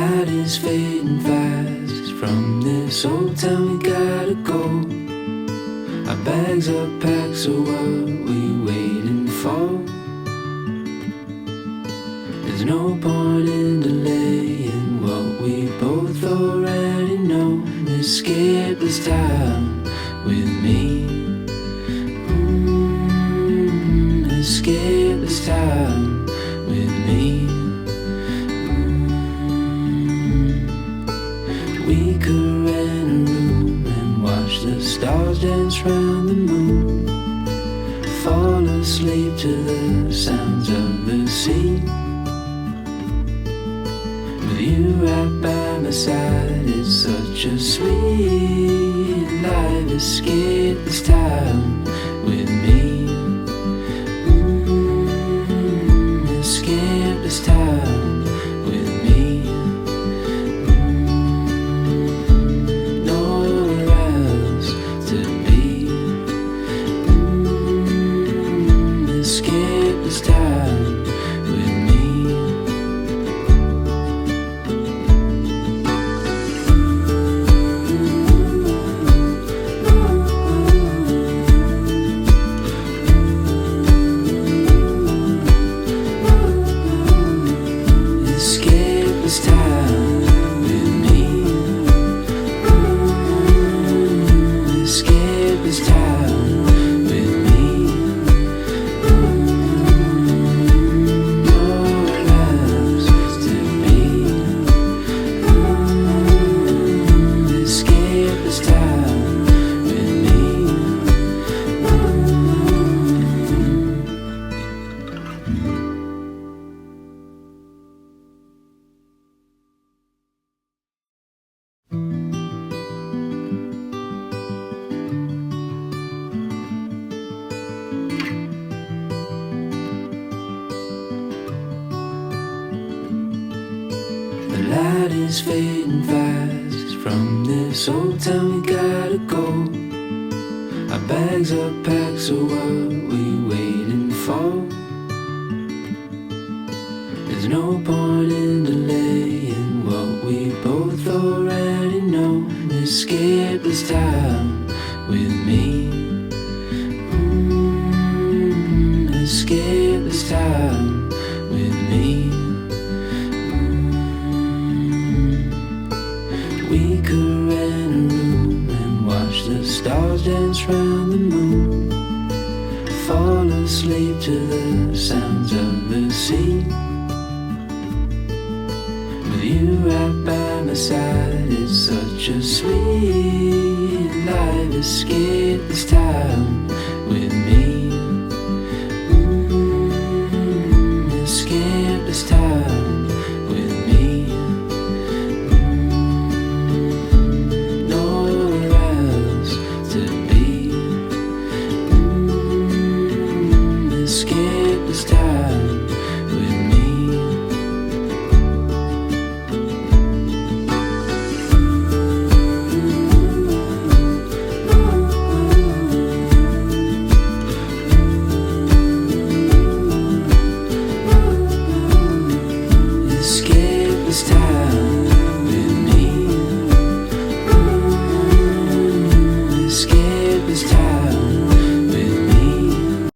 light is fading fast. From this old town we gotta go. Our bags are packed, so what we waiting for? There's no point in delaying what we both already know. Escape this time with me. Escape this time with me. We could rent a room and watch the stars dance round the moon. Fall asleep to the sounds of the sea. With you right by my side, it's such a sweet life. Escape this time with me. Escape this time with me. Nowhere else to be. Escape this time with me. Escape this time with me. Escape this time with me. Nowhere else to be. Escape this time with me. The light is fading fast. From this old town we gotta go. Our bags are packed, so what we waiting for? There's no point in delaying what we both already know. Escape this time with me. Escape this time with me. We could rent a room and watch the stars dance round the moon. Fall asleep to the sounds of the sea. With you right by my side, it's such a sweet life. Escape this time with me. Escape this time with me. Nowhere else to be. Escape this time with me. Escape this time with me. Escape